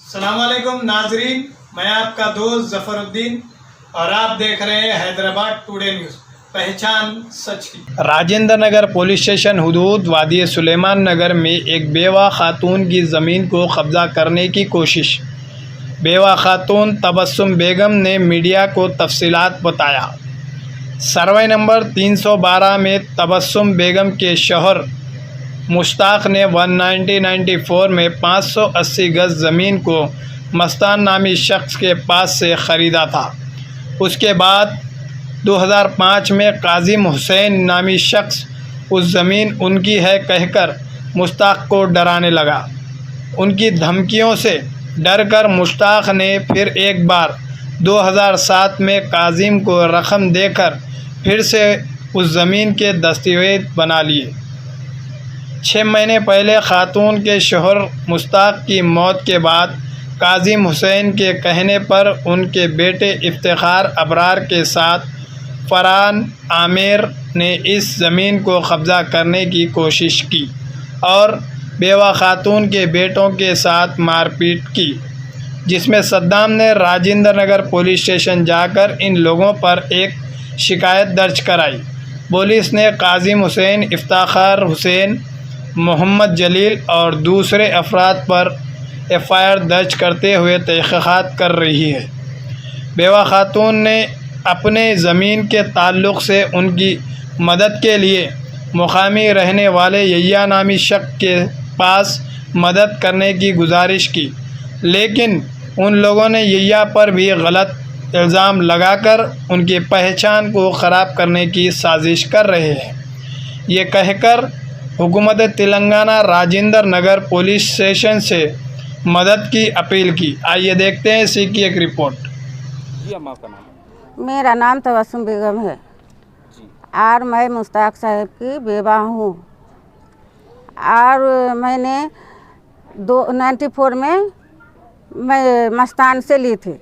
अस्सलाम वालेकुम नाजरीन, मैं आपका दोस्त जफरुद्दीन और आप देख रहे हैं हैदराबाद टुडे न्यूज़। पहचान सच की। राजेंद्र नगर पुलिस स्टेशन हुदूद वादी सुलेमान नगर में एक बेवा खातून की ज़मीन को कब्ज़ा करने की कोशिश। बेवा खातून तबस्सुम बेगम ने मीडिया को तफसीलात बताया। सर्वे नंबर 312 में तबस्सुम बेगम के शौहर मुश्ताक ने 1994 में 580 गज़ ज़मीन को मस्तान नामी शख्स के पास से ख़रीदा था। उसके बाद 2005 में काजिम हुसैन नामी शख्स उस ज़मीन उनकी है कहकर मुश्ताक को डराने लगा। उनकी धमकियों से डरकर मुश्ताक ने फिर एक बार 2007 में काजिम को रकम देकर फिर से उस ज़मीन के दस्तावेज़ बना लिए। 6 महीने पहले खातून के शौहर मुश्ताक की मौत के बाद काजिम हुसैन के कहने पर उनके बेटे इफ्तिखार अबरार के साथ फरहान आमिर ने इस ज़मीन को कब्ज़ा करने की कोशिश की और बेवा खातून के बेटों के साथ मारपीट की, जिसमें सद्दाम ने राजेंद्र नगर पुलिस स्टेशन जाकर इन लोगों पर एक शिकायत दर्ज कराई। पुलिस ने काजिम हुसैन, इफ्तिखार हुसैन, मोहम्मद जलील और दूसरे अफराद पर एफआईआर दर्ज करते हुए तहक़ीक़ात कर रही है। बेवा खातून ने अपने ज़मीन के ताल्लुक़ से उनकी मदद के लिए मुकामी रहने वाले यैया नामी शख्स के पास मदद करने की गुजारिश की, लेकिन उन लोगों ने यैया पर भी गलत इल्ज़ाम लगाकर उनकी पहचान को ख़राब करने की साजिश कर रहे हैं। ये कहकर हुकूमत तेलंगाना राजेंद्र नगर पुलिस स्टेशन से मदद की अपील की। आइए देखते हैं इसी की एक रिपोर्ट। जी अम्मा, आपका नाम? मेरा नाम तबस्सुम बेगम है और मैं मुश्ताक साहब की बेवा हूँ और मैंने 94 में मैं मस्तान से ली थी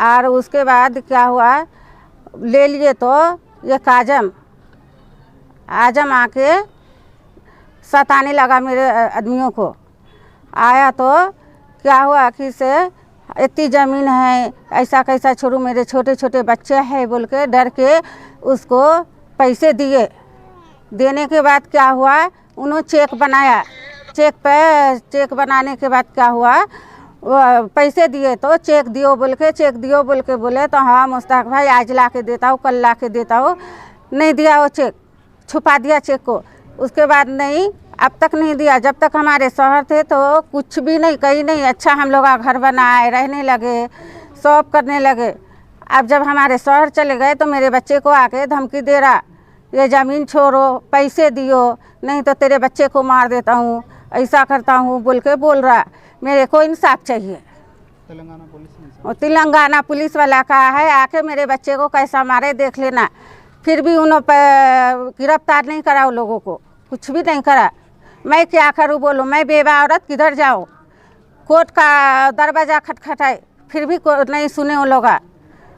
और उसके बाद क्या हुआ, ले लिए तो ये आजम आके सताने लगा मेरे आदमियों को। आया तो क्या हुआ कि से इतनी ज़मीन है, ऐसा कैसा छोड़ू, मेरे छोटे छोटे बच्चे हैं बोल के डर के उसको पैसे दिए। देने के बाद क्या हुआ, उन्होंने चेक बनाया। चेक बनाने के बाद क्या हुआ, पैसे दिए तो चेक दियो बोल के बोले तो हाँ मुश्ताक भाई आज ला के देता हूँ, कल ला के देता हूँ। नहीं दिया, वो चेक छुपा दिया चेक को। उसके बाद नहीं, अब तक नहीं दिया। जब तक हमारे शौहर थे तो कुछ भी नहीं, कहीं नहीं। अच्छा हम लोग घर बनाए, रहने लगे, सब करने लगे। अब जब हमारे शौहर चले गए तो मेरे बच्चे को आके धमकी दे रहा, ये ज़मीन छोड़ो, पैसे दियो, नहीं तो तेरे बच्चे को मार देता हूँ, ऐसा करता हूँ बोल के बोल रहा। मेरे को इंसाफ चाहिए। तेलंगाना पुलिस वाला कहा है आके मेरे बच्चे को कैसा मारे देख लेना। फिर भी उन्होंने गिरफ्तार नहीं करा, उन लोगों को कुछ भी नहीं करा। मैं क्या करूँ बोलो, मैं बेवा औरत किधर जाऊँ? कोर्ट का दरवाज़ा खटखटाए फिर भी नहीं सुने उन लोग।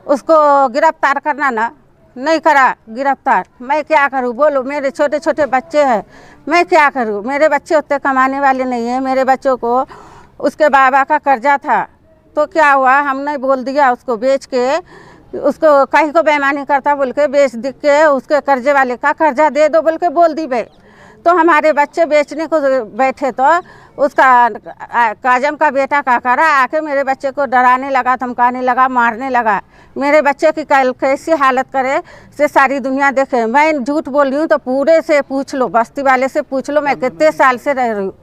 उसको गिरफ्तार करना ना, नहीं करा गिरफ्तार। मैं क्या करूँ बोलो, मेरे छोटे छोटे बच्चे हैं, मैं क्या करूँ? मेरे बच्चे उतने कमाने वाले नहीं हैं। मेरे बच्चों को उसके बाबा का कर्जा था तो क्या हुआ, हमने बोल दिया उसको बेच के, उसको कहीं को बेईमानी करता बोल के बेच दिख के उसके कर्जे वाले का कर्जा दे दो बोल के बोल दी बे। तो हमारे बच्चे बेचने को बैठे तो उसका काजम का बेटा का करा आके मेरे बच्चे को डराने लगा, धमकाने लगा, मारने लगा। मेरे बच्चे की कैसी हालत करे से सारी दुनिया देखे। मैं झूठ बोल रही हूँ तो पूरे से पूछ लो, बस्ती वाले से पूछ लो, मैं कितने साल से रह रही हूँ,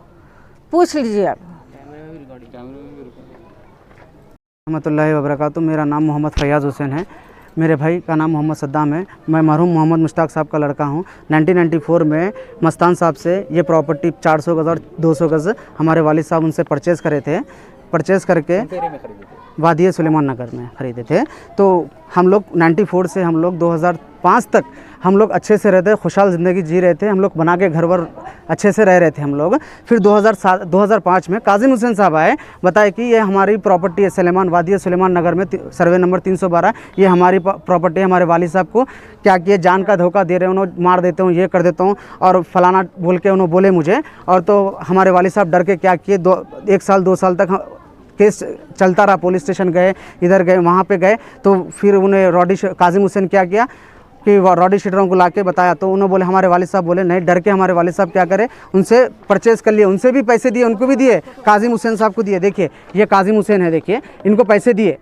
पूछ लीजिए। अब रहमतुल्लाहि व बरकातुहू। मेरा नाम मोहम्मद फैयाज़ हुसैन है। मेरे भाई का नाम मोहम्मद सद्दाम है। मैं मरहूम मोहम्मद मुश्ताक साहब का लड़का हूँ। 1994 में मस्तान साहब से ये प्रॉपर्टी 400 गज़ और 200 गज़ हमारे वालिद साहब उनसे परचेज़ करे थे। परचेज़ करके वादिया सुलेमान नगर में ख़रीदे थे। तो हम लोग 94 से हम लोग 2005 तक हम लोग अच्छे से रहते, खुशहाल ज़िंदगी जी रहे थे। हम लोग बना के घर वर अच्छे से रह रहे थे हम लोग। फिर 2005 में काजिम हुसैन साहब आए, बताए कि ये हमारी प्रॉपर्टी है सुलेमान, वादिया सुलेमान नगर में सर्वे नंबर 312, ये हमारी प्रॉपर्टी है। हमारे वालिद साहब को क्या किए, जान का धोखा दे रहे हैं, उन्होंने मार देता हूँ, ये कर देता हूँ और फलाना बोल के उन्होंने बोले मुझे। और तो हमारे वालिद साहब डर के क्या किए, 1 साल 2 साल तक केस चलता रहा। पुलिस स्टेशन गए, इधर गए, वहाँ पे गए। तो फिर उन्हें काजिम हुसैन क्या किया कि रॉडी शीटरों को लाके बताया। तो उन्होंने बोले, हमारे वालिद साहब बोले नहीं, डर के हमारे वालिद साहब क्या करे, उनसे परचेज़ कर लिए, उनसे भी पैसे दिए, उनको भी दिए, काजिम हुसैन साहब को दिए। देखिए ये काजिम हुसैन है, देखिए इनको पैसे दिए,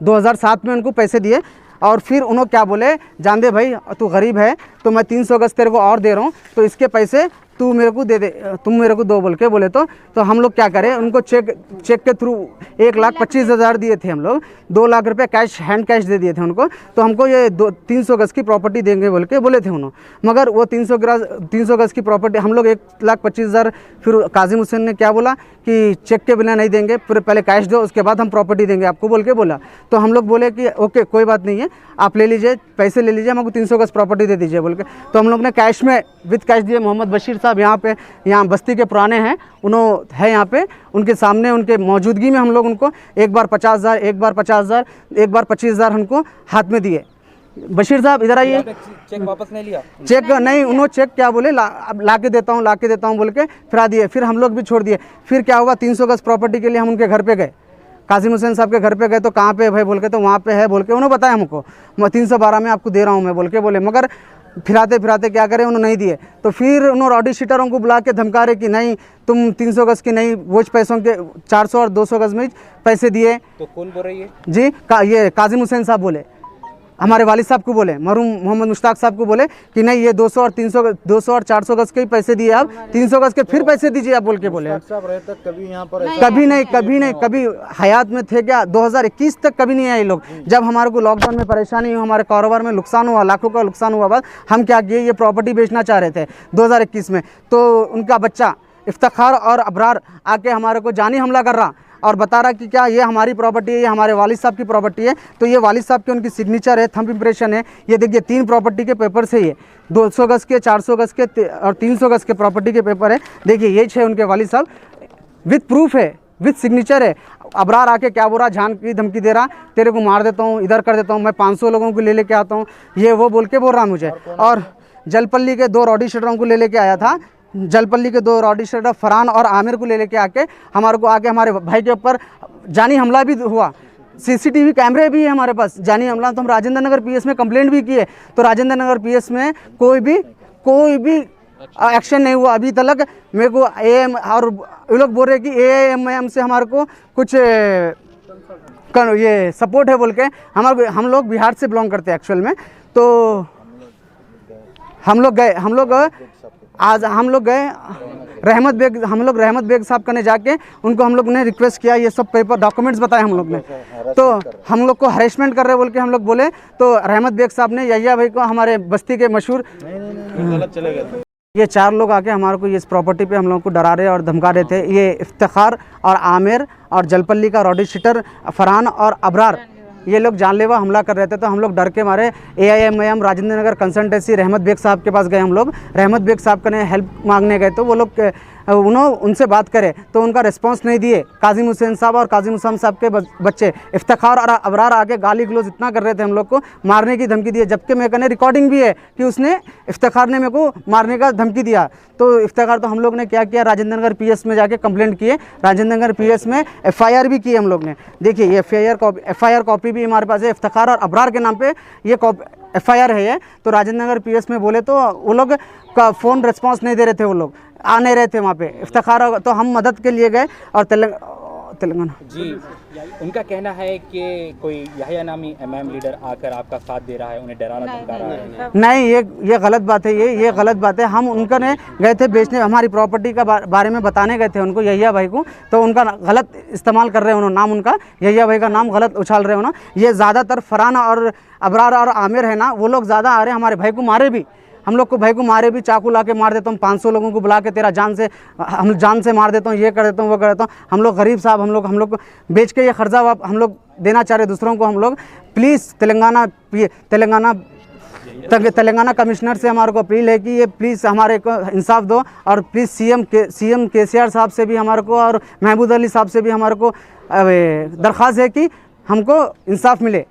2007 में उनको पैसे दिए। और फिर उन्होंने क्या बोले, जान दे भाई तू गरीब है तो मैं 300 गज तेरे को और दे रहा हूँ, तो इसके पैसे तू मेरे को दे दे, तुम मेरे को दो बोल के बोले। तो हम लोग क्या करें, उनको चेक के थ्रू 1,25,000 दिए थे हम लोग, 2 लाख रुपए कैश, हैंड कैश दे दिए थे उनको। तो हमको ये 300 गज की प्रॉपर्टी देंगे बोल के बोले थे उन्होंने। मगर वो 300 गज की प्रॉपर्टी हम लोग 1,25,000, फिर काजिम हुसैन ने क्या बोला कि चेक के बिना नहीं देंगे, फिर पहले कैश दो, उसके बाद हम प्रॉपर्टी देंगे आपको बोल के बोला। तो हम लोग बोले कि ओके कोई बात नहीं है, आप ले लीजिए, पैसे ले लीजिए, हमको 300 गज प्रॉपर्टी दे दीजिए बोल के। तो हम लोग ने कैश में विद कैश दिए। मोहम्मद बशीर साहब यहाँ बस्ती के पुराने हैं, उन्होंने है यहाँ पे, उनके सामने उनके मौजूदगी में हम लोग उनको एक बार 50,000, एक बार 50,000, एक बार 25,000 हमको हाथ में दिए। बशीर साहब इधर आइए। चेक वापस नहीं लिया? चेक नहीं, उन्होंने चेक क्या बोले, ला के देता हूँ बोल के फिरा दिए। फिर हम लोग भी छोड़ दिए। फिर क्या हुआ, 300 गज प्रॉपर्टी के लिए हम उनके घर पे गए, काजिम हुसैन साहब के घर पे गए। तो कहाँ पे भाई बोल के, तो वहाँ पे है बोल के उन्होंने बताया हमको, मैं 312 में आपको दे रहा हूँ मैं बोल के बोले। मगर फिराते फिराते क्या करें, उन्होंने नहीं दिए। तो फिर उन्होंने रॉडी शीटरों को बुला के धमका रहे कि नहीं तुम 300 गज की नहीं, वो पैसों के 400 और 200 गज में पैसे दिए। तो कौन बोल रही है जी? ये काजिम हुसैन साहब बोले, हमारे वालिद साहब को बोले, मरहूम मोहम्मद मुश्ताक साहब को बोले कि नहीं ये 200 और 400 गज के ही पैसे दिए, आप 300 गज के फिर पैसे दीजिए आप बोल के बोले। कभी नहीं कभी हयात में थे क्या? 2021 तक कभी नहीं आए लोग। जब हमारे को लॉकडाउन में परेशानी हुई, हमारे कारोबार में नुकसान हुआ, लाखों का नुकसान हुआ, बाद हम क्या किए, ये प्रॉपर्टी बेचना चाह रहे थे 2021 में। तो उनका बच्चा इफ्तिखार और अबरार आके हमारे को जानी हमला कर रहा और बता रहा कि क्या ये हमारी प्रॉपर्टी है, ये हमारे वालिद साहब की प्रॉपर्टी है। तो ये वालिद साहब की उनकी सिग्नेचर है, थंब इम्प्रेशन है। ये देखिए 3 प्रॉपर्टी के पेपर से, ये 200 गज के, 400 गज के और 300 गज के प्रॉपर्टी के पेपर है। देखिए ये 6 उनके वालिद साहब, विद प्रूफ है, विद सिग्नेचर है। अबरार आके क्या बोल रहा, जान की धमकी दे रहा, तेरे को मार देता हूँ, इधर कर देता हूँ, मैं 500 लोगों को ले लेके आता हूँ, ये वो बोल के बोल रहा मुझे। और जलपल्ली के 2 रॉडी शीटरों को ले लेके आया था, जलपल्ली के 2 रॉडी शीटर फरहान और आमिर को ले लेके आके हमारे को आके हमारे भाई के ऊपर जानी हमला भी हुआ। CCTV कैमरे भी है हमारे पास, जानी हमला। तो हम राजेंद्र नगर PS में कंप्लेंट भी किए, तो राजेंद्र नगर PS में कोई भी एक्शन नहीं हुआ अभी तक। मेरे को AM और ये लोग बोल रहे कि AIMM से हमारे को कुछ ये सपोर्ट है बोल के। हम लोग बिहार से बिलोंग करते हैं एक्चुअल में। तो हम लोग गए रहमत बेग साहब कने जाके उनको हम लोग ने रिक्वेस्ट किया, ये सब पेपर डॉक्यूमेंट्स बताए हम लोग ने। तो हम लोग को हरेसमेंट कर रहे बोल के हम लोग बोले। तो रहमत बेग साहब ने यहिया भाई को, हमारे बस्ती के मशहूर, ये 4 लोग आके हमारे को इस प्रॉपर्टी पे हम लोग को डरा रहे और धमका रहे थे। ये इफ्तिखार और आमिर और जलपल्ली का रॉडी शीटर फरहान और अबरार, ये लोग जानलेवा हमला कर रहे थे। तो हम लोग डर के मारे AIMM राजेंद्र नगर कंसल्टेंसी रहमत बेग साहब के पास गए। हम लोग रहमत बेग साहब का हेल्प मांगने गए, तो वो लोग उनसे बात करे तो उनका रिस्पांस नहीं दिए। काजिम हुसैन साहब और काजिम हुसैन साहब के बच्चे इफ्तिखार और अबरार आगे गाली गलौज इतना कर रहे थे, हम लोग को मारने की धमकी दी। जबकि मेरे कने रिकॉर्डिंग भी है कि उसने, इफ्तिखार ने मेरे को मारने का धमकी दिया। तो इफ्तिखार, तो हम लोग ने क्या किया, राजेंद्र नगर PS में जाके कंप्लेंट किए। राजेंद्र नगर PS में FIR भी की हम लोग ने। देखिए ये FIR कॉपी भी हमारे पास है, इफ्तिखार और अबरार के नाम पे ये FIR है ये। तो राजेंद्र नगर PS में बोले तो वो लोग का फ़ोन रिस्पांस नहीं दे रहे थे, वो लोग आ नहीं रहे थे वहाँ पे इफ्तिखार। तो हम मदद के लिए गए और तेलंगाना जी, उनका कहना है कि कोई यहिया नामी MM लीडर आकर आपका साथ दे रहा है, उन्हें डराना धमका रहा है। नहीं, ये गलत बात है। ये गलत बात है। हम उनका ने गए थे बेचने, हमारी प्रॉपर्टी का बारे में बताने गए थे उनको, यहिया भाई को। तो उनका गलत इस्तेमाल कर रहे हैं उन्होंने, नाम उनका यहिया भाई का नाम गलत उछाल रहे हैं उन्होंने। ये ज़्यादातर फरहान और अबरार और आमिर है ना, वो लोग ज़्यादा आ रहे हैं, हमारे भाई को मारे भी, हम लोग को भाई को मारे भी, चाकू ला के मार देता हूँ, 500 लोगों को बुला के तेरा जान से मार देता हूँ, ये कर देता हूँ, वो कर देता हूँ। हम लोग गरीब साहब, हम लोग बेच के ये खर्चा हम लोग देना चाह रहे दूसरों को हम लोग, प्लीज़ तेलंगाना कमिश्नर से हमारे को अपील है कि ये प्लीज़ हमारे को इंसाफ दो, और प्लीज़ सीएम केसीआर साहब से भी हमारे को और महमूद अली साहब से भी हमारे को दरख्वास्त है कि हमको इंसाफ मिले।